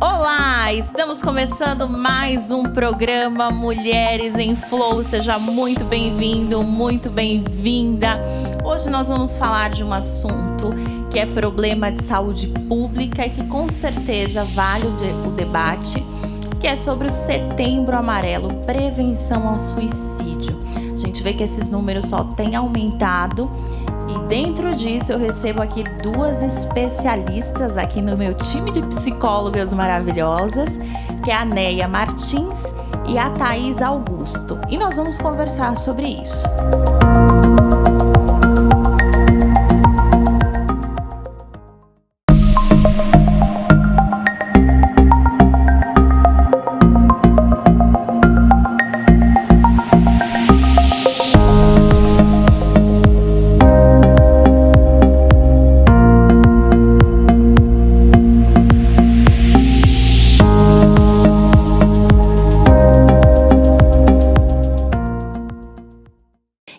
Olá, estamos começando mais um programa Mulheres em Flow. Seja muito bem-vindo, muito bem-vinda. Hoje nós vamos falar de um assunto que é problema de saúde pública e que com certeza vale o debate, que é sobre o Setembro Amarelo, prevenção ao suicídio. A gente vê que esses números só têm aumentado. E dentro disso eu recebo aqui duas especialistas aqui no meu time de psicólogas maravilhosas, que é a Neia Martins e a Thaís Augusto. E nós vamos conversar sobre isso.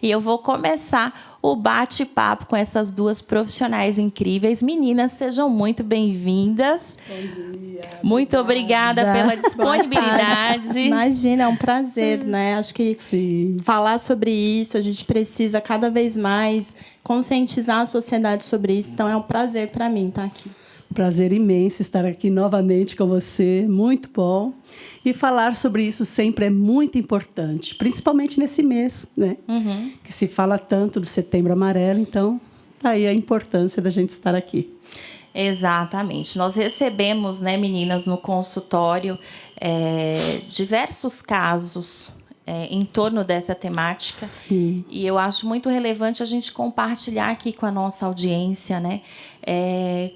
E eu vou começar o bate-papo com essas duas profissionais incríveis. Meninas, sejam muito bem-vindas. Bom dia. Muito obrigada pela disponibilidade. Imagina, é um prazer, né? Acho que falar sobre isso, a gente precisa cada vez mais conscientizar a sociedade sobre isso. Então, é um prazer para mim estar aqui. Prazer imenso estar aqui novamente com você, muito bom. E falar sobre isso sempre é muito importante, principalmente nesse mês, né? Que se fala tanto do Setembro Amarelo, então tá aí a importância da gente estar aqui. Exatamente. Nós recebemos, né, meninas, no consultório, diversos casos em torno dessa temática. Sim. E eu acho muito relevante a gente compartilhar aqui com a nossa audiência, né?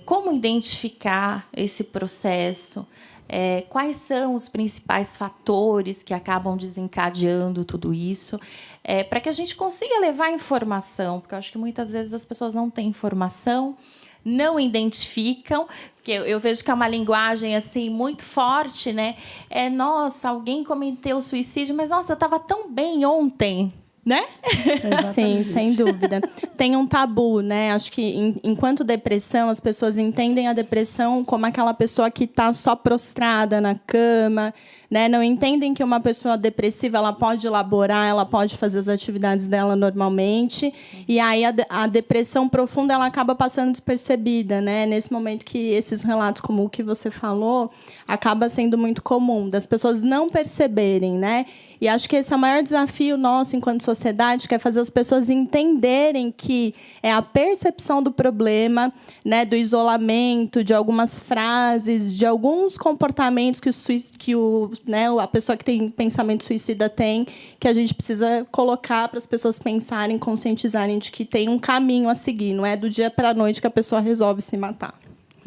Como identificar esse processo, quais são os principais fatores que acabam desencadeando tudo isso, para que a gente consiga levar informação, porque eu acho que muitas vezes as pessoas não têm informação, não identificam, porque eu vejo que é uma linguagem assim muito forte, né? Nossa, alguém cometeu suicídio, mas nossa, eu estava tão bem ontem, né? Sim, sem dúvida. Tem um tabu, né? Acho que enquanto depressão, as pessoas entendem a depressão como aquela pessoa que está só prostrada na cama, né? Não entendem que uma pessoa depressiva ela pode elaborar, ela pode fazer as atividades dela normalmente, e aí a depressão profunda ela acaba passando despercebida, né? Nesse momento que esses relatos, como o que você falou, acaba sendo muito comum, das pessoas não perceberem, né? E acho que esse é o maior desafio nosso enquanto sociedade, que é fazer as pessoas entenderem que é a percepção do problema, né, do isolamento, de algumas frases, de alguns comportamentos que a pessoa que tem pensamento suicida tem, que a gente precisa colocar para as pessoas pensarem, conscientizarem de que tem um caminho a seguir, não é do dia para a noite que a pessoa resolve se matar.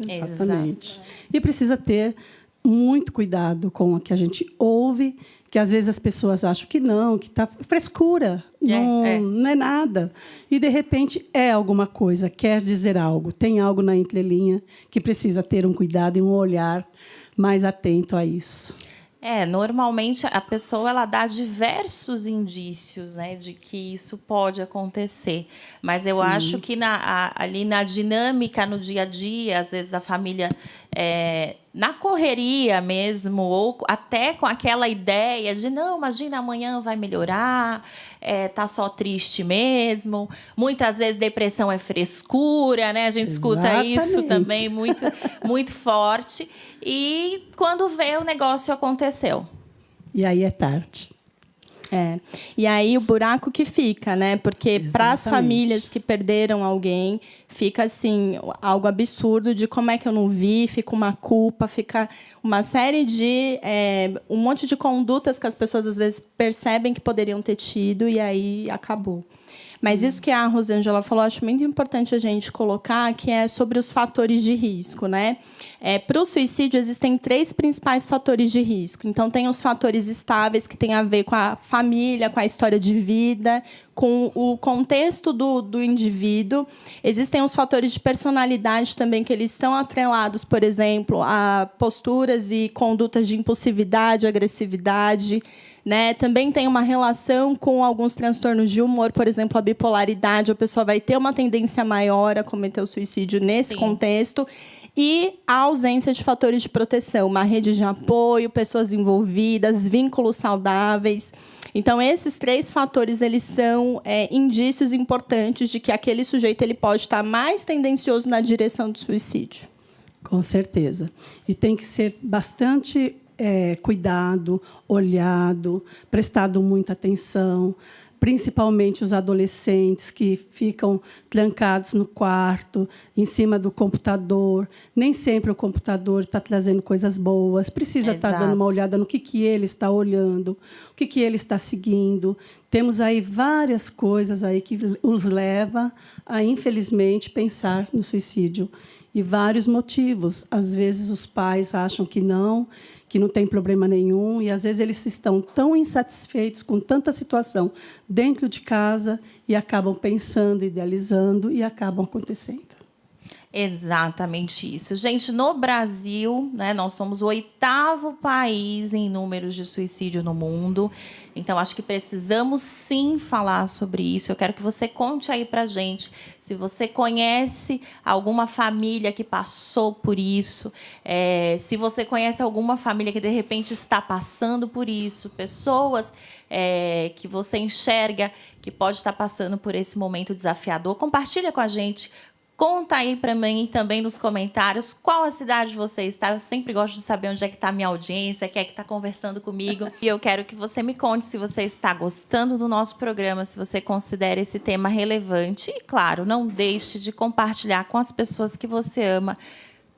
Exatamente. E precisa ter muito cuidado com o que a gente ouve, que às vezes as pessoas acham que não, que está frescura, não é nada. E, de repente, é alguma coisa, quer dizer algo, tem algo na entrelinha que precisa ter um cuidado e um olhar mais atento a isso. Normalmente a pessoa ela dá diversos indícios, né, de que isso pode acontecer. Mas eu acho que ali na dinâmica, no dia a dia, às vezes a família, na correria mesmo, ou até com aquela ideia de não, imagina, amanhã vai melhorar, tá só triste mesmo. Muitas vezes depressão é frescura, né? A gente escuta isso também muito, muito forte. E quando vê, o negócio aconteceu. E aí é tarde. E aí o buraco que fica, né? Porque para as famílias que perderam alguém, fica assim algo absurdo de como é que eu não vi, fica uma culpa, fica uma série de um monte de condutas que as pessoas às vezes percebem que poderiam ter tido e aí acabou. Mas isso que a Rosângela falou, acho muito importante a gente colocar, que é sobre os fatores de risco, né? Para o suicídio, existem 3 principais fatores de risco. Então, tem os fatores estáveis, que têm a ver com a família, com a história de vida, com o contexto do indivíduo. Existem os fatores de personalidade também, que eles estão atrelados, por exemplo, a posturas e condutas de impulsividade, agressividade, né? Também tem uma relação com alguns transtornos de humor, por exemplo, a bipolaridade. A pessoa vai ter uma tendência maior a cometer o suicídio nesse contexto. e a ausência de fatores de proteção, uma rede de apoio, pessoas envolvidas, vínculos saudáveis. Então, esses 3 fatores, eles são indícios importantes de que aquele sujeito ele pode estar mais tendencioso na direção do suicídio. Com certeza. E tem que ser bastante cuidado, olhado, prestado muita atenção, principalmente os adolescentes que ficam trancados no quarto, em cima do computador. Nem sempre o computador está trazendo coisas boas. Precisa estar dando uma olhada no que ele está olhando, o que ele está seguindo. Temos aí várias coisas aí que os leva a, infelizmente, pensar no suicídio. E vários motivos. Às vezes, os pais acham que não tem problema nenhum, e, às vezes, eles estão tão insatisfeitos com tanta situação dentro de casa e acabam pensando, idealizando, e acabam acontecendo. Exatamente isso. Gente, no Brasil, né, nós somos o 8º país em números de suicídio no mundo. Então, acho que precisamos, sim, falar sobre isso. Eu quero que você conte aí para a gente se você conhece alguma família que passou por isso, se você conhece alguma família que, de repente, está passando por isso, pessoas que você enxerga que pode estar passando por esse momento desafiador. Compartilha com a gente. Conta aí para mim também nos comentários qual a cidade você está. Eu sempre gosto de saber onde é que está a minha audiência, quem é que está conversando comigo. E eu quero que você me conte se você está gostando do nosso programa, se você considera esse tema relevante. E, claro, não deixe de compartilhar com as pessoas que você ama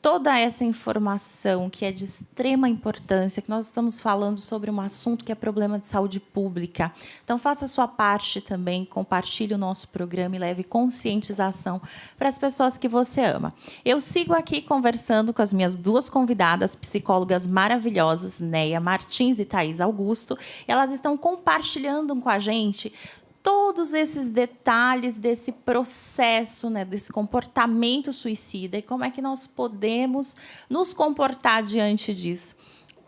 toda essa informação que é de extrema importância, que nós estamos falando sobre um assunto que é problema de saúde pública. Então, faça a sua parte também, compartilhe o nosso programa e leve conscientização para as pessoas que você ama. Eu sigo aqui conversando com as minhas 2 convidadas, psicólogas maravilhosas, Neia Martins e Thaís Augusto. Elas estão compartilhando com a gente todos esses detalhes desse processo, né, desse comportamento suicida e como é que nós podemos nos comportar diante disso,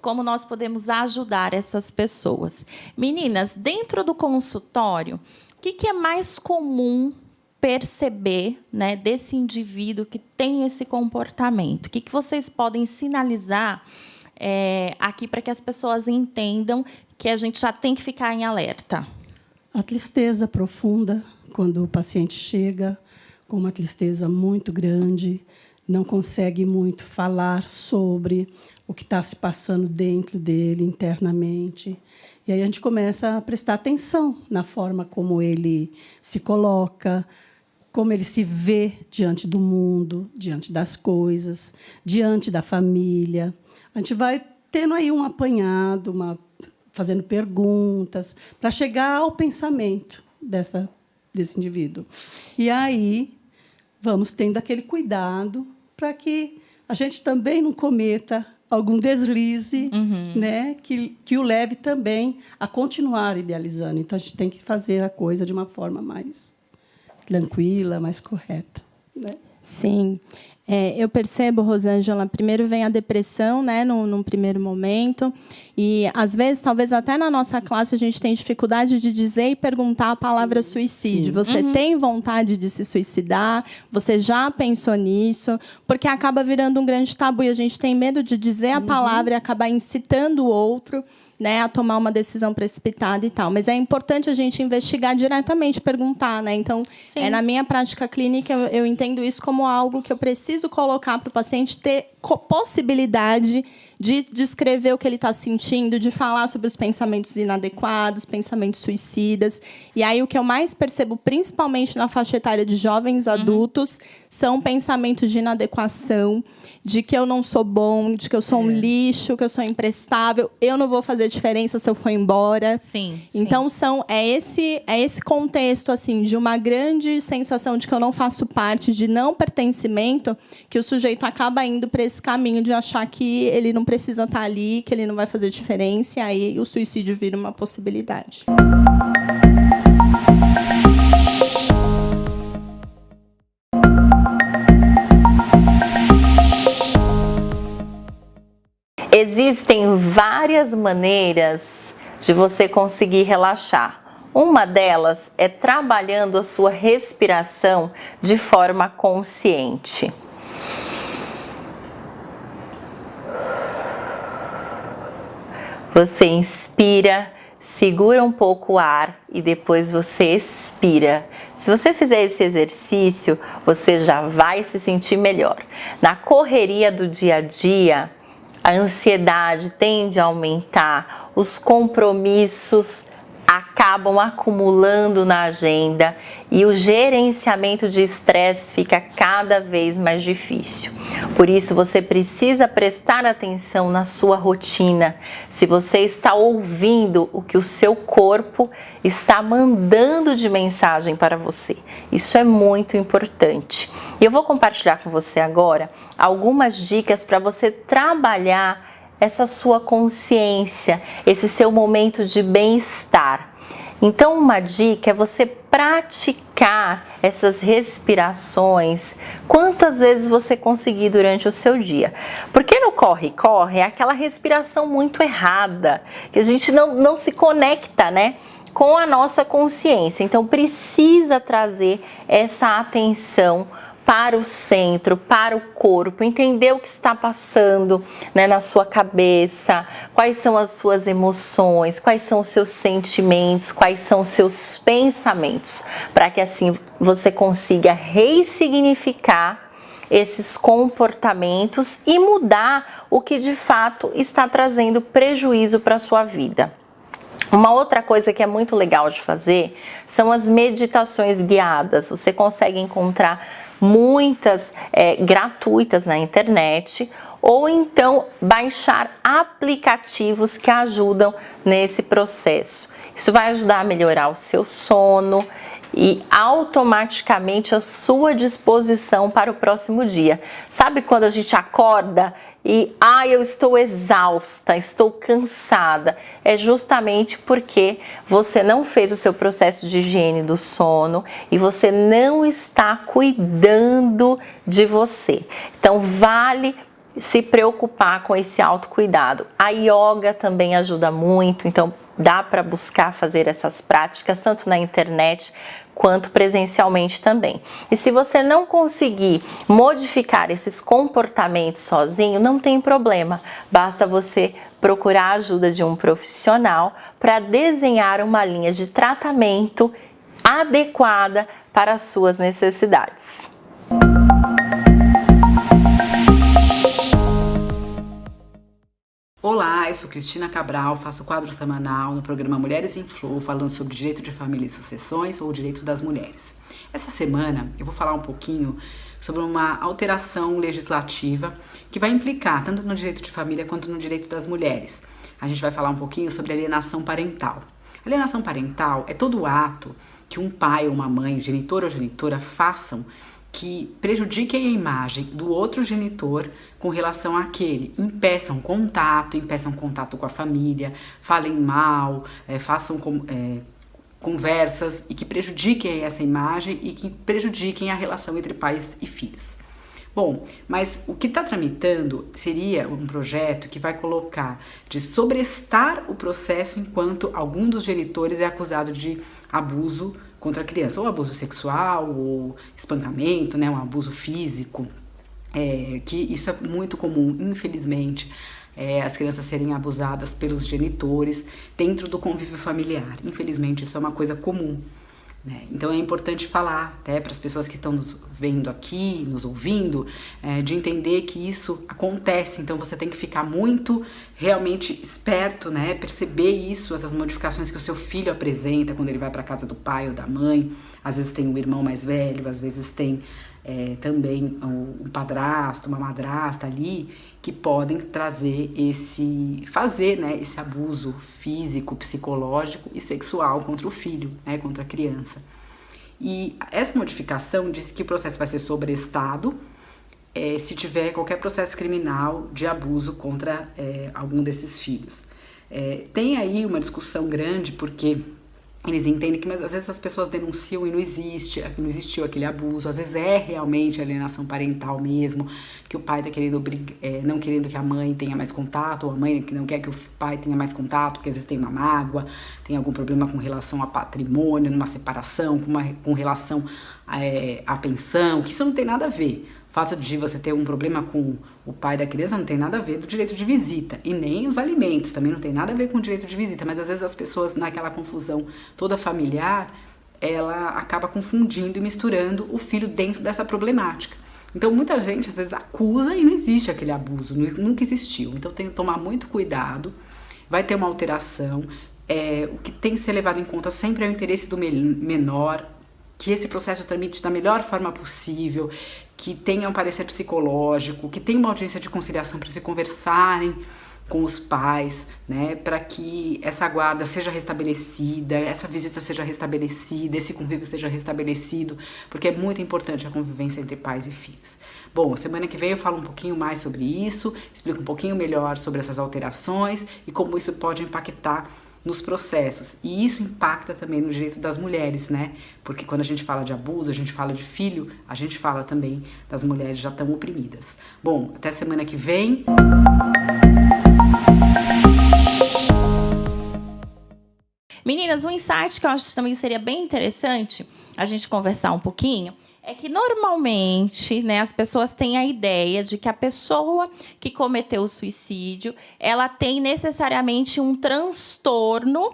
como nós podemos ajudar essas pessoas. Meninas, dentro do consultório, o que é mais comum perceber, né, desse indivíduo que tem esse comportamento? O que vocês podem sinalizar aqui para que as pessoas entendam que a gente já tem que ficar em alerta? A tristeza profunda, quando o paciente chega com uma tristeza muito grande, não consegue muito falar sobre o que está se passando dentro dele, internamente. E aí a gente começa a prestar atenção na forma como ele se coloca, como ele se vê diante do mundo, diante das coisas, diante da família. A gente vai tendo aí um apanhado, fazendo perguntas, para chegar ao pensamento desse indivíduo. E aí vamos tendo aquele cuidado para que a gente também não cometa algum deslize, né, que o leve também a continuar idealizando. Então, a gente tem que fazer a coisa de uma forma mais tranquila, mais correta, né? Sim. Eu percebo, Rosângela, primeiro vem a depressão, né, num primeiro momento, e, às vezes, talvez até na nossa classe, a gente tem dificuldade de dizer e perguntar a palavra suicídio. Você tem vontade de se suicidar? Você já pensou nisso? Porque acaba virando um grande tabu, e a gente tem medo de dizer a palavra e acabar incitando o outro, né, a tomar uma decisão precipitada e tal. Mas é importante a gente investigar diretamente, perguntar, né? Então, na minha prática clínica, eu entendo isso como algo que eu preciso colocar para o paciente ter possibilidade de descrever o que ele está sentindo, de falar sobre os pensamentos inadequados, pensamentos suicidas. E aí, o que eu mais percebo, principalmente na faixa etária de jovens adultos, são pensamentos de inadequação, de que eu não sou bom, de que eu sou um lixo, que eu sou imprestável, eu não vou fazer diferença se eu for embora. Então, é esse contexto assim, de uma grande sensação de que eu não faço parte, de não pertencimento, que o sujeito acaba indo para esse caminho de achar que ele não precisa estar ali, que ele não vai fazer diferença, e aí o suicídio vira uma possibilidade. Existem várias maneiras de você conseguir relaxar. Uma delas é trabalhando a sua respiração de forma consciente. Você inspira, segura um pouco o ar e depois você expira. Se você fizer esse exercício, você já vai se sentir melhor. Na correria do dia a dia, a ansiedade tende a aumentar, os compromissos acabam acumulando na agenda e o gerenciamento de estresse fica cada vez mais difícil. Por isso, você precisa prestar atenção na sua rotina, se você está ouvindo o que o seu corpo está mandando de mensagem para você. Isso é muito importante. E eu vou compartilhar com você agora algumas dicas para você trabalhar essa sua consciência, esse seu momento de bem-estar. Então, uma dica é você praticar essas respirações quantas vezes você conseguir durante o seu dia. Porque no corre-corre é aquela respiração muito errada, que a gente não se conecta, né, com a nossa consciência. Então, precisa trazer essa atenção para o centro, para o corpo, entender o que está passando, né, na sua cabeça, quais são as suas emoções, quais são os seus sentimentos, quais são os seus pensamentos, para que assim você consiga ressignificar esses comportamentos e mudar o que de fato está trazendo prejuízo para a sua vida. Uma outra coisa que é muito legal de fazer são as meditações guiadas. Você consegue encontrar muitas gratuitas na internet, ou então baixar aplicativos que ajudam nesse processo. Isso vai ajudar a melhorar o seu sono e automaticamente a sua disposição para o próximo dia. Sabe quando a gente acorda e eu estou exausta, estou cansada? É justamente porque você não fez o seu processo de higiene do sono e você não está cuidando de você. Então vale se preocupar com esse autocuidado. A yoga também ajuda muito, então dá para buscar fazer essas práticas tanto na internet quanto presencialmente também. E se você não conseguir modificar esses comportamentos sozinho, não tem problema. Basta você procurar a ajuda de um profissional para desenhar uma linha de tratamento adequada para as suas necessidades. Olá, eu sou Cristina Cabral, faço quadro semanal no programa Mulheres em Flow, falando sobre direito de família e sucessões ou direito das mulheres. Essa semana eu vou falar um pouquinho sobre uma alteração legislativa que vai implicar tanto no direito de família quanto no direito das mulheres. A gente vai falar um pouquinho sobre alienação parental. Alienação parental é todo ato que um pai ou uma mãe, genitor ou genitora, façam que prejudiquem a imagem do outro genitor com relação àquele, impeçam contato com a família, falem mal, façam conversas e que prejudiquem essa imagem e que prejudiquem a relação entre pais e filhos. Bom, mas o que está tramitando seria um projeto que vai colocar de sobrestar o processo enquanto algum dos genitores é acusado de abuso contra a criança, ou abuso sexual, ou espancamento, né, um abuso físico, que isso é muito comum, infelizmente, as crianças serem abusadas pelos genitores dentro do convívio familiar. Infelizmente, isso é uma coisa comum, né? Então é importante falar para as pessoas que estão nos vendo aqui, nos ouvindo, de entender que isso acontece. Então você tem que ficar muito realmente esperto, né? Perceber isso, essas modificações que o seu filho apresenta quando ele vai para a casa do pai ou da mãe. Às vezes tem um irmão mais velho, às vezes tem também um padrasto, uma madrasta ali, que podem trazer fazer esse abuso físico, psicológico e sexual contra o filho, né, contra a criança. E essa modificação diz que o processo vai ser sobrestado se tiver qualquer processo criminal de abuso contra algum desses filhos. Tem aí uma discussão grande porque eles entendem que às vezes as pessoas denunciam e não existiu aquele abuso, às vezes é realmente alienação parental mesmo, que o pai está querendo não querendo que a mãe tenha mais contato, ou a mãe que não quer que o pai tenha mais contato, porque às vezes tem uma mágoa, tem algum problema com relação a patrimônio, numa separação, com relação à pensão, que isso não tem nada a ver. O fato de você ter um problema com O pai da criança não tem nada a ver com o direito de visita, e nem os alimentos também não tem nada a ver com o direito de visita, mas às vezes as pessoas, naquela confusão toda familiar, ela acaba confundindo e misturando o filho dentro dessa problemática. Então muita gente às vezes acusa e não existe aquele abuso, nunca existiu. Então tem que tomar muito cuidado, vai ter uma alteração. O que tem que ser levado em conta sempre é o interesse do menor, que esse processo tramite da melhor forma possível, que tenha um parecer psicológico, que tenha uma audiência de conciliação para se conversarem com os pais, né, para que essa guarda seja restabelecida, essa visita seja restabelecida, esse convívio seja restabelecido, porque é muito importante a convivência entre pais e filhos. Bom, semana que vem eu falo um pouquinho mais sobre isso, explico um pouquinho melhor sobre essas alterações e como isso pode impactar nos processos. E isso impacta também no direito das mulheres, né? Porque quando a gente fala de abuso, a gente fala de filho, a gente fala também das mulheres já tão oprimidas. Bom, até semana que vem. Meninas, um insight que eu acho que também seria bem interessante a gente conversar um pouquinho é que, normalmente, né, as pessoas têm a ideia de que a pessoa que cometeu o suicídio, ela tem necessariamente um transtorno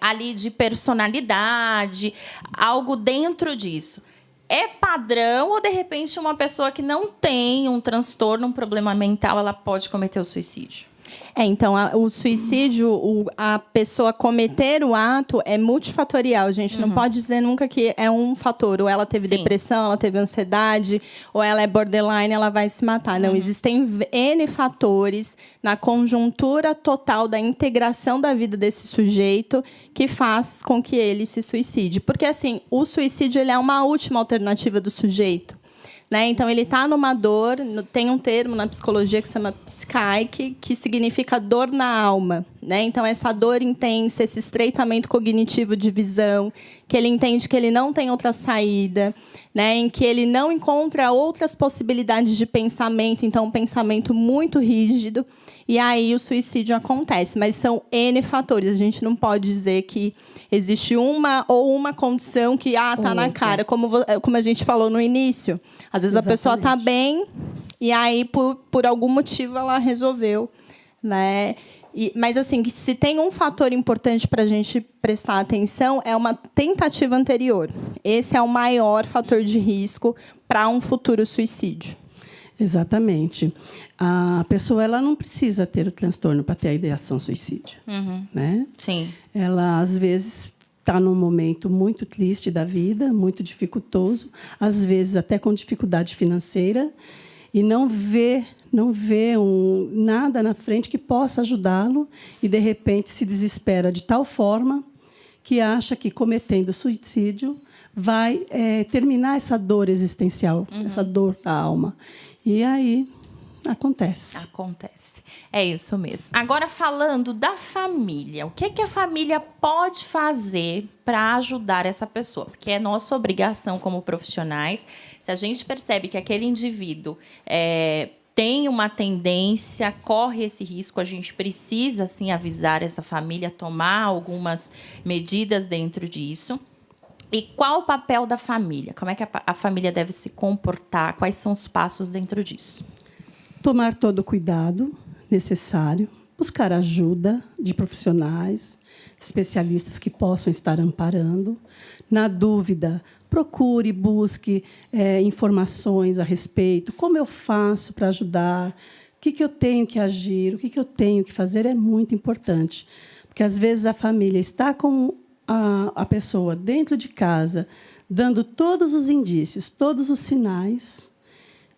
ali de personalidade, algo dentro disso. É padrão ou, de repente, uma pessoa que não tem um transtorno, um problema mental, ela pode cometer o suicídio? Então, o suicídio, a pessoa cometer o ato é multifatorial. A gente não pode dizer nunca que é um fator. Ou ela teve depressão, ela teve ansiedade, ou ela é borderline, ela vai se matar. Não, existem N fatores na conjuntura total da integração da vida desse sujeito que faz com que ele se suicide. Porque, assim, o suicídio ele é uma última alternativa do sujeito. Né? Então, ele está numa dor, tem um termo na psicologia que se chama psique, que significa dor na alma. Né? Então, essa dor intensa, esse estreitamento cognitivo de visão, que ele entende que ele não tem outra saída, né? Em que ele não encontra outras possibilidades de pensamento, então, um pensamento muito rígido, e aí o suicídio acontece. Mas são N fatores, a gente não pode dizer que existe uma condição que está na cara, como a gente falou no início. Às vezes a pessoa está bem e aí, por algum motivo, ela resolveu. Né? Mas, assim, se tem um fator importante para a gente prestar atenção, é uma tentativa anterior. Esse é o maior fator de risco para um futuro suicídio. Exatamente. A pessoa ela não precisa ter o transtorno para ter a ideação suicídio. Né? Sim. Ela, às vezes, está num momento muito triste da vida, muito dificultoso, às vezes até com dificuldade financeira, e não vê nada na frente que possa ajudá-lo, e, de repente, se desespera de tal forma que acha que, cometendo suicídio, vai terminar essa dor existencial, essa dor da alma. E aí acontece. É isso mesmo. Agora, falando da família, o que a família pode fazer para ajudar essa pessoa? Porque é nossa obrigação como profissionais. Se a gente percebe que aquele indivíduo tem uma tendência, corre esse risco, a gente precisa, assim, avisar essa família, tomar algumas medidas dentro disso. E qual o papel da família? Como é que a família deve se comportar? Quais são os passos dentro disso? Tomar todo o cuidado necessário, buscar ajuda de profissionais, especialistas que possam estar amparando. Na dúvida, procure, busque informações a respeito. Como eu faço para ajudar? O que eu tenho que agir? O que eu tenho que fazer? É muito importante. Porque, às vezes, a família está com a pessoa dentro de casa, dando todos os indícios, todos os sinais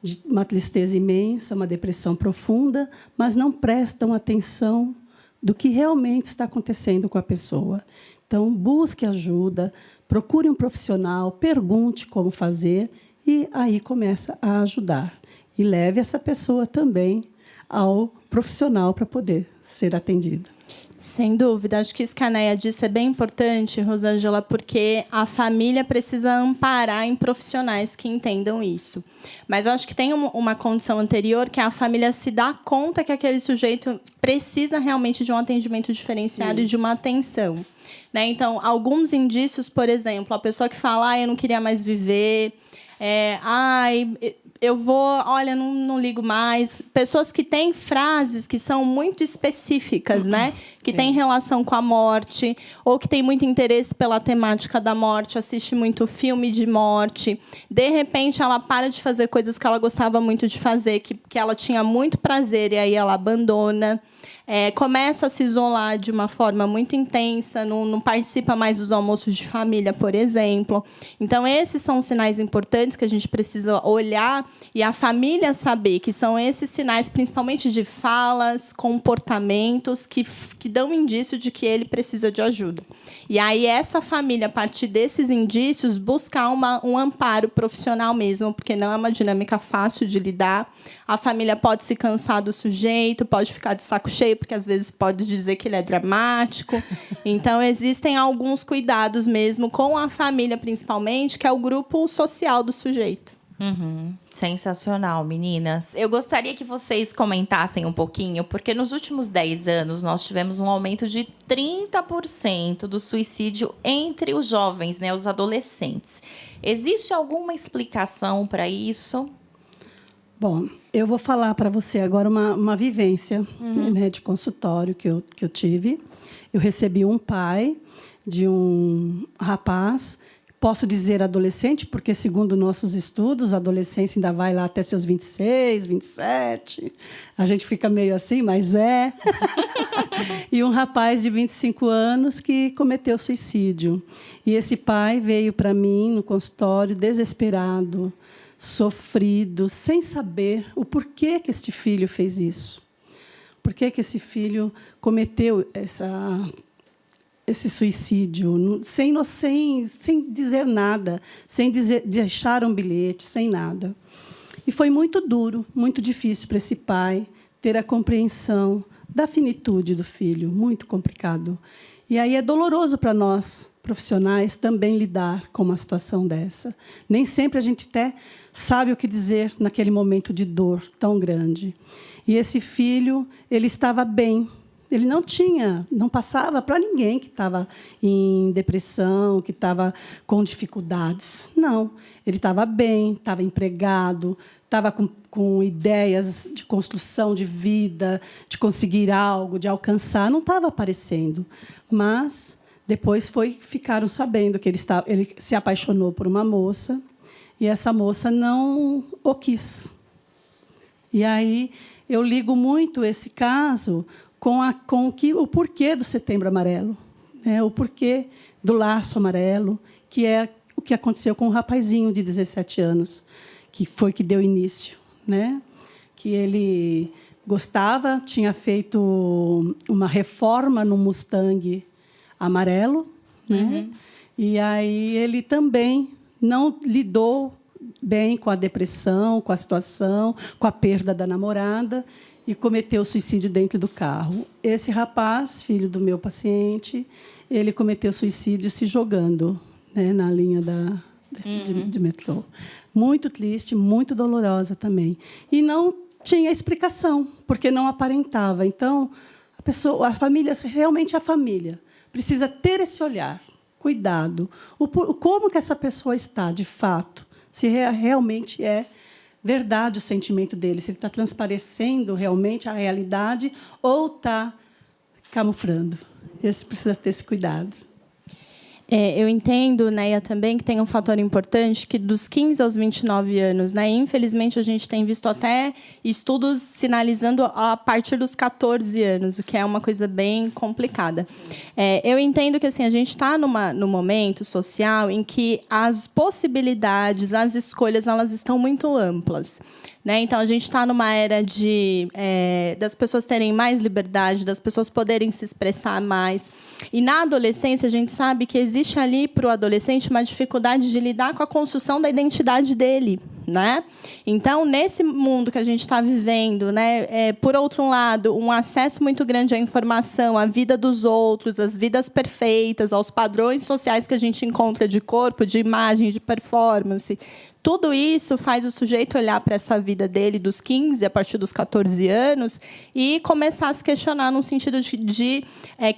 de uma tristeza imensa, uma depressão profunda, mas não prestam atenção do que realmente está acontecendo com a pessoa. Então, busque ajuda, procure um profissional, pergunte como fazer e aí começa a ajudar. E leve essa pessoa também ao profissional para poder ser atendida. Sem dúvida. Acho que isso que a Neia disse é bem importante, Rosângela, porque a família precisa amparar em profissionais que entendam isso. Mas eu acho que tem uma condição anterior, que é a família se dá conta que aquele sujeito precisa realmente de um atendimento diferenciado. Sim. E de uma atenção. Né? Então, alguns indícios, por exemplo, a pessoa que fala, eu não queria mais viver, eu vou, olha, não ligo mais. Pessoas que têm frases que são muito específicas, né? Que têm relação com a morte, ou que têm muito interesse pela temática da morte, assiste muito filme de morte. De repente, ela para de fazer coisas que ela gostava muito de fazer, que ela tinha muito prazer, e aí ela abandona. Começa a se isolar de uma forma muito intensa, não participa mais dos almoços de família, por exemplo. Então, esses são sinais importantes que a gente precisa olhar e a família saber que são esses sinais, principalmente de falas, comportamentos, que dão indício de que ele precisa de ajuda. E aí, essa família, a partir desses indícios, buscar um amparo profissional mesmo, porque não é uma dinâmica fácil de lidar. A família pode se cansar do sujeito, pode ficar de saco cheio, porque às vezes pode dizer que ele é dramático. Então, existem alguns cuidados mesmo com a família, principalmente, que é o grupo social do sujeito. Sensacional, meninas. Eu gostaria que vocês comentassem um pouquinho, porque nos últimos 10 anos nós tivemos um aumento de 30% do suicídio entre os jovens, né, os adolescentes. Existe alguma explicação para isso? Bom, eu vou falar para você agora uma vivência, né, de consultório que eu tive. Eu recebi um pai de um rapaz, posso dizer adolescente, porque, segundo nossos estudos, a adolescência ainda vai lá até seus 26, 27. A gente fica meio assim, mas é. E um rapaz de 25 anos que cometeu suicídio. E esse pai veio para mim no consultório desesperado, sofrido, sem saber o porquê que este filho fez isso. Por que esse filho cometeu esse suicídio, sem dizer nada, sem deixar um bilhete, sem nada. E foi muito duro, muito difícil para esse pai ter a compreensão da finitude do filho, muito complicado. E aí é doloroso para nós, profissionais, também lidar com uma situação dessa. Nem sempre a gente até sabe o que dizer naquele momento de dor tão grande. E esse filho, ele estava bem. Ele não passava para ninguém que estava em depressão, que estava com dificuldades. Não, ele estava bem, estava empregado, estava com ideias de construção de vida, de conseguir algo, de alcançar. Não estava aparecendo. Mas depois ficaram sabendo que ele se apaixonou por uma moça e essa moça não o quis. E aí eu ligo muito esse caso com o porquê do Setembro Amarelo, né? O porquê do Laço Amarelo, que é o que aconteceu com um rapazinho de 17 anos, que foi que deu início, né? Que ele gostava, tinha feito uma reforma no Mustang amarelo, né? E aí ele também não lidou bem com a depressão, com a situação, com a perda da namorada, e cometeu suicídio dentro do carro. Esse rapaz, filho do meu paciente, ele cometeu suicídio se jogando, né, na linha de metrô. Muito triste, muito dolorosa também. E não tinha explicação, porque não aparentava. Então, a família, realmente a família, precisa ter esse olhar, cuidado. Como que essa pessoa está, de fato, se realmente é verdade o sentimento dele, se ele está transparecendo realmente a realidade ou está camuflando. Esse precisa ter esse cuidado. Eu entendo, Neia, também que tem um fator importante que dos 15 aos 29 anos, né, infelizmente, a gente tem visto até estudos sinalizando a partir dos 14 anos, o que é uma coisa bem complicada. Eu entendo que assim, a gente está num momento social em que as possibilidades, as escolhas, elas estão muito amplas. Né? Então, a gente está numa era das pessoas terem mais liberdade, das pessoas poderem se expressar mais. E, na adolescência, a gente sabe que existe ali, para o adolescente, uma dificuldade de lidar com a construção da identidade dele. Né? Então, nesse mundo que a gente está vivendo, né, por outro lado, um acesso muito grande à informação, à vida dos outros, às vidas perfeitas, aos padrões sociais que a gente encontra de corpo, de imagem, de performance. Tudo isso faz o sujeito olhar para essa vida dele dos 15, a partir dos 14 anos, e começar a se questionar no sentido de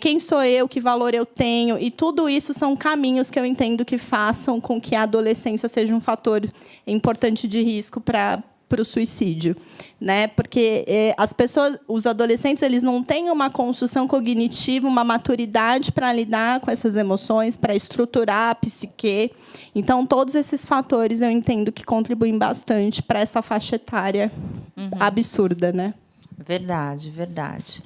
quem sou eu, que valor eu tenho. E tudo isso são caminhos que eu entendo que façam com que a adolescência seja um fator importante de risco para para o suicídio, né? Porque as pessoas, os adolescentes, eles não têm uma construção cognitiva, uma maturidade para lidar com essas emoções, para estruturar a psique. Então, todos esses fatores eu entendo que contribuem bastante para essa faixa etária absurda, né? Verdade, verdade.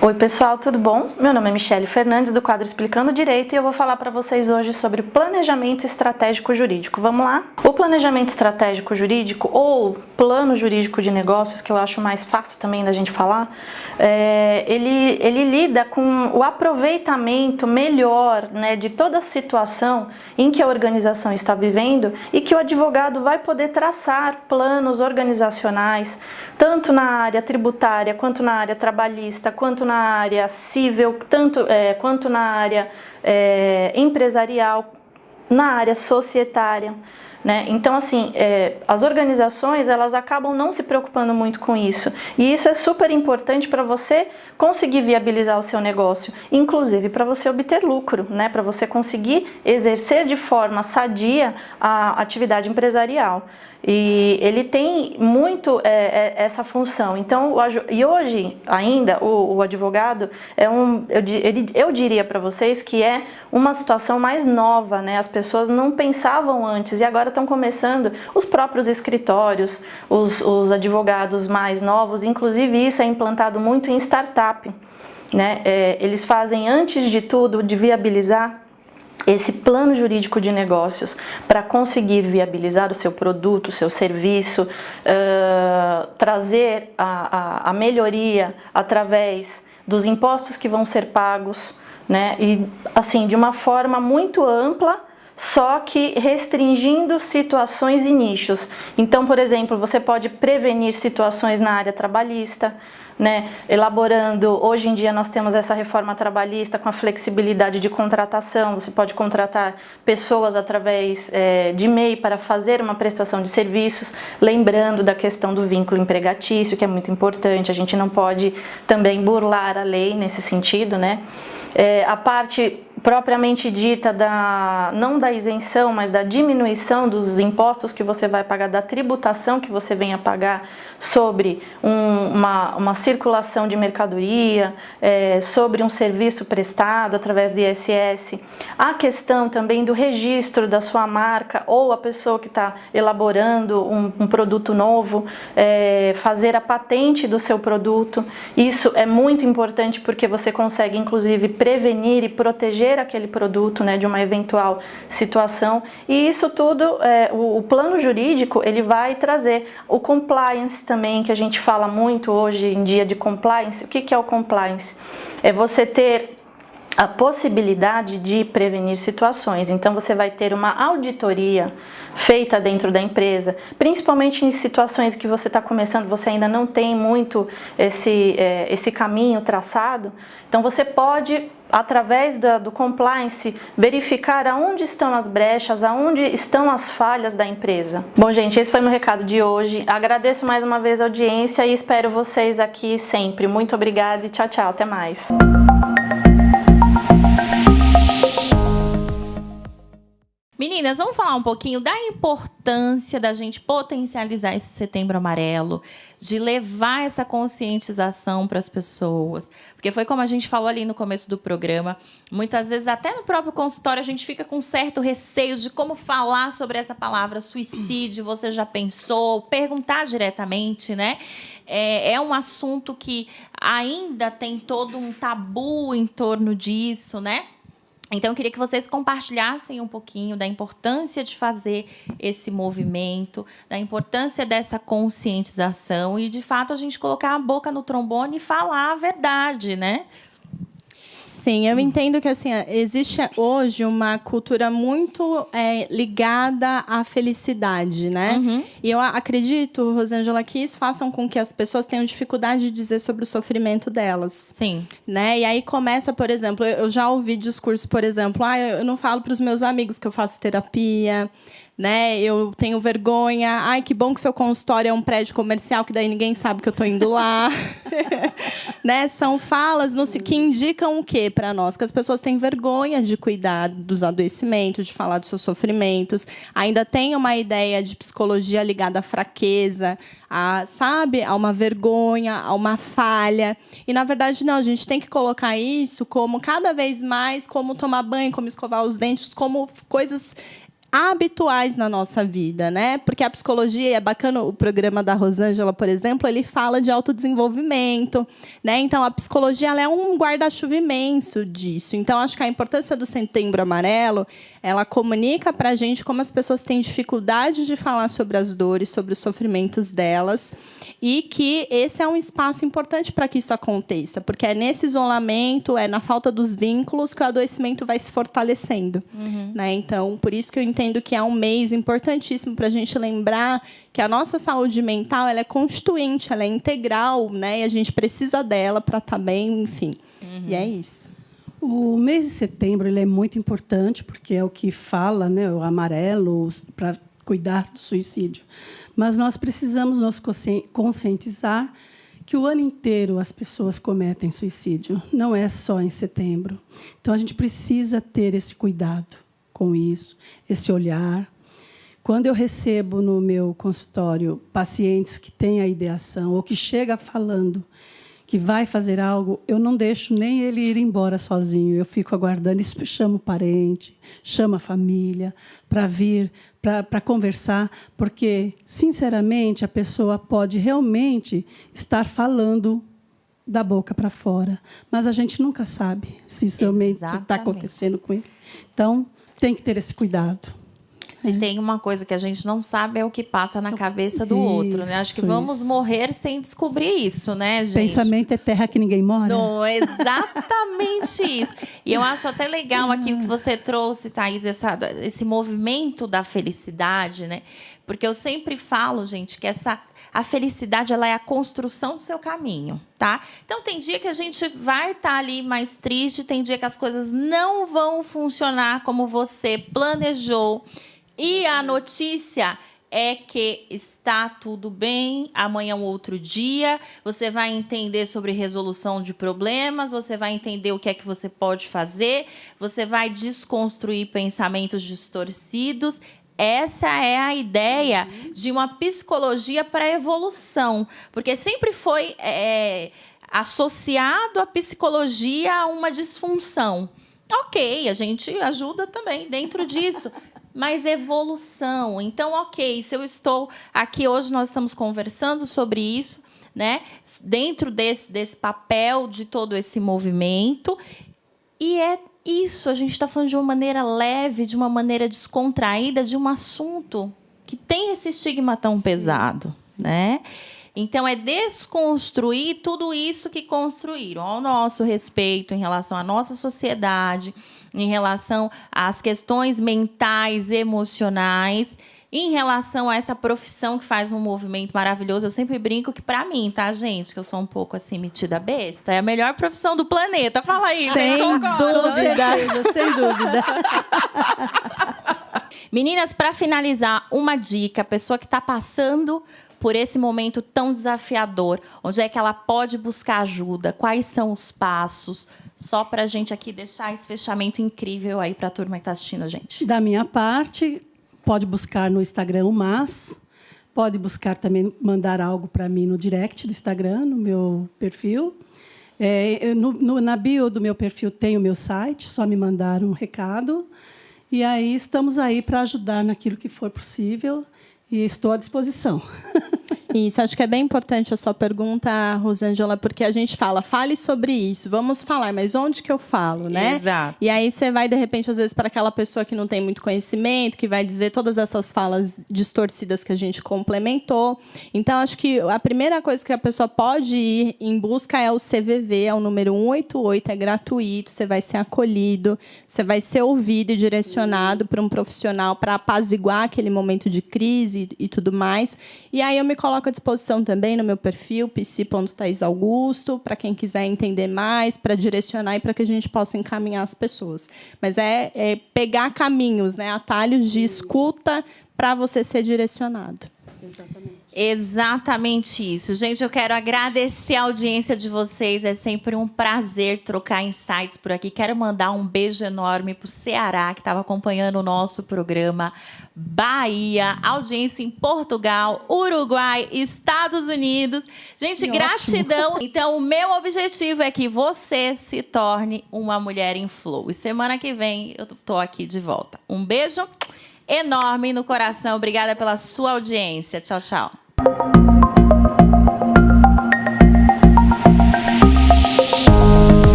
Oi, pessoal, tudo bom? Meu nome é Michele Fernandes, do quadro Explicando Direito, e eu vou falar para vocês hoje sobre planejamento estratégico jurídico. Vamos lá? O planejamento estratégico jurídico, ou plano jurídico de negócios, que eu acho mais fácil também da gente falar, ele lida com o aproveitamento melhor, né, de toda a situação em que a organização está vivendo e que o advogado vai poder traçar planos organizacionais, tanto na área tributária, quanto na área trabalhista, quanto na área civil, quanto na área empresarial, na área societária, né? Então, assim, as organizações, elas acabam não se preocupando muito com isso. E isso é super importante para você conseguir viabilizar o seu negócio, inclusive para você obter lucro, né? Para você conseguir exercer de forma sadia a atividade empresarial. E ele tem muito essa função. Então, e hoje ainda o advogado eu diria para vocês que é uma situação mais nova, né? As pessoas não pensavam antes e agora estão começando, os próprios escritórios, os advogados mais novos, inclusive isso é implantado muito em startup, né? Eles fazem, antes de tudo, de viabilizar esse plano jurídico de negócios para conseguir viabilizar o seu produto, o seu serviço, trazer a melhoria através dos impostos que vão ser pagos, né? E assim, de uma forma muito ampla, só que restringindo situações e nichos. Então, por exemplo, você pode prevenir situações na área trabalhista, né? Elaborando, hoje em dia nós temos essa reforma trabalhista com a flexibilidade de contratação, você pode contratar pessoas através de MEI para fazer uma prestação de serviços, lembrando da questão do vínculo empregatício, que é muito importante, a gente não pode também burlar a lei nesse sentido, né? A parte propriamente dita não da isenção, mas da diminuição dos impostos que você vai pagar, da tributação que você venha pagar sobre uma circulação de mercadoria, sobre um serviço prestado através do ISS. A questão também do registro da sua marca ou a pessoa que está elaborando um produto novo, fazer a patente do seu produto. Isso é muito importante porque você consegue, inclusive, prevenir e proteger aquele produto, né, de uma eventual situação. E isso tudo, o plano jurídico, ele vai trazer o compliance também, que a gente fala muito hoje em dia de compliance. O que é o compliance? É você ter a possibilidade de prevenir situações. Então, você vai ter uma auditoria feita dentro da empresa, principalmente em situações que você está começando, você ainda não tem muito esse caminho traçado. Então, você pode, através do compliance, verificar aonde estão as brechas, aonde estão as falhas da empresa. Bom, gente, esse foi meu recado de hoje. Agradeço mais uma vez a audiência e espero vocês aqui sempre. Muito obrigada e tchau, tchau. Até mais. Meninas, vamos falar um pouquinho da importância da gente potencializar esse Setembro Amarelo, de levar essa conscientização para as pessoas. Porque foi como a gente falou ali no começo do programa, muitas vezes até no próprio consultório a gente fica com certo receio de como falar sobre essa palavra suicídio, você já pensou, perguntar diretamente, né? É um assunto que ainda tem todo um tabu em torno disso, né? Então, eu queria que vocês compartilhassem um pouquinho da importância de fazer esse movimento, da importância dessa conscientização e, de fato, a gente colocar a boca no trombone e falar a verdade, né? Sim, eu entendo que assim, existe hoje uma cultura muito ligada à felicidade, né? Uhum. E eu acredito, Rosângela, que isso faça com que as pessoas tenham dificuldade de dizer sobre o sofrimento delas. Sim. Né? E aí começa, por exemplo, eu já ouvi discurso, por exemplo, eu não falo para os meus amigos que eu faço terapia. né? Eu tenho vergonha. Ai, que bom que seu consultório é um prédio comercial, que daí ninguém sabe que eu estou indo lá. Né? São falas que indicam o quê para nós? Que as pessoas têm vergonha de cuidar dos adoecimentos, de falar dos seus sofrimentos. Ainda tem uma ideia de psicologia ligada à fraqueza, a uma vergonha, a uma falha. E, na verdade, não. A gente tem que colocar isso como, cada vez mais, como tomar banho, como escovar os dentes, como coisas habituais na nossa vida, né? Porque a psicologia, é bacana, o programa da Rosângela, por exemplo, ele fala de autodesenvolvimento, né? Então, a psicologia, ela é um guarda-chuva imenso disso. Então, acho que a importância do Setembro Amarelo, ela comunica para a gente como as pessoas têm dificuldade de falar sobre as dores, sobre os sofrimentos delas, e que esse é um espaço importante para que isso aconteça, porque é nesse isolamento, é na falta dos vínculos que o adoecimento vai se fortalecendo. Né? Então, por isso que eu entendo que é um mês importantíssimo para a gente lembrar que a nossa saúde mental, ela é constituinte, ela é integral, né? E a gente precisa dela para estar bem, enfim. E é isso. O mês de setembro ele é muito importante, porque é o que fala, né, o amarelo, para cuidar do suicídio. Mas nós precisamos nos conscientizar que o ano inteiro as pessoas cometem suicídio, não é só em setembro. Então, a gente precisa ter esse cuidado com isso, esse olhar. Quando eu recebo no meu consultório pacientes que têm a ideação ou que chega falando que vai fazer algo, eu não deixo nem ele ir embora sozinho. Eu fico aguardando, chamo o parente, chamo a família para vir, para conversar, porque, sinceramente, a pessoa pode realmente estar falando da boca para fora, mas a gente nunca sabe se isso realmente está acontecendo com ele. Então, tem que ter esse cuidado. Se tem uma coisa que a gente não sabe, é o que passa na cabeça do outro, né? Acho que vamos morrer sem descobrir isso, né, gente? Pensamento é terra que ninguém mora. Não, exatamente isso. E eu acho até legal aqui o que você trouxe, Thaís, esse movimento da felicidade, né? Porque eu sempre falo, gente, que a felicidade, ela é a construção do seu caminho, tá? Então, tem dia que a gente vai estar ali mais triste, tem dia que as coisas não vão funcionar como você planejou. E a notícia é que está tudo bem, amanhã é um outro dia, você vai entender sobre resolução de problemas, você vai entender o que é que você pode fazer, você vai desconstruir pensamentos distorcidos. Essa é a ideia de uma psicologia para a evolução, porque sempre foi associado a psicologia a uma disfunção. Ok, a gente ajuda também dentro disso, mas evolução. Então, ok, se eu estou aqui hoje, nós estamos conversando sobre isso, né? Dentro desse papel de todo esse movimento, e é isso, a gente está falando de uma maneira leve, de uma maneira descontraída, de um assunto que tem esse estigma tão pesado, né? Então, é desconstruir tudo isso que construíram ao nosso respeito, em relação à nossa sociedade, em relação às questões mentais, emocionais, em relação a essa profissão que faz um movimento maravilhoso. Eu sempre brinco que, para mim, tá, gente, que eu sou um pouco assim, metida besta, é a melhor profissão do planeta. Fala aí, sem dúvida. Sem dúvida. Meninas, para finalizar, uma dica, a pessoa que está passando por esse momento tão desafiador, onde é que ela pode buscar ajuda? Quais são os passos? Só para a gente aqui deixar esse fechamento incrível aí para a turma que está assistindo a gente. Da minha parte, pode buscar no Instagram o Mas, pode buscar também, mandar algo para mim no direct do Instagram, no meu perfil. Na bio do meu perfil tem o meu site, só me mandar um recado. E aí estamos aí para ajudar naquilo que for possível. E estou à disposição. Isso, acho que é bem importante a sua pergunta, Rosângela, porque a gente fale sobre isso, vamos falar, mas onde que eu falo, né? Exato. E aí você vai, de repente, às vezes, para aquela pessoa que não tem muito conhecimento, que vai dizer todas essas falas distorcidas que a gente complementou. Então, acho que a primeira coisa que a pessoa pode ir em busca é o CVV, é o número 188, é gratuito, você vai ser acolhido, você vai ser ouvido e direcionado por um profissional para apaziguar aquele momento de crise e tudo mais. E aí eu me coloco coloco à disposição também no meu perfil, psi.taisaugusto, para quem quiser entender mais, para direcionar e para que a gente possa encaminhar as pessoas. Mas é pegar caminhos, né, atalhos de escuta para você ser direcionado. Exatamente isso. Gente, eu quero agradecer a audiência de vocês. É sempre um prazer trocar insights por aqui. Quero mandar um beijo enorme para o Ceará, que estava acompanhando o nosso programa. Bahia, audiência em Portugal, Uruguai, Estados Unidos. Gente, gratidão. Ótimo. Então, o meu objetivo é que você se torne uma mulher em flow. E semana que vem eu estou aqui de volta. Um beijo enorme no coração. Obrigada pela sua audiência. Tchau, tchau.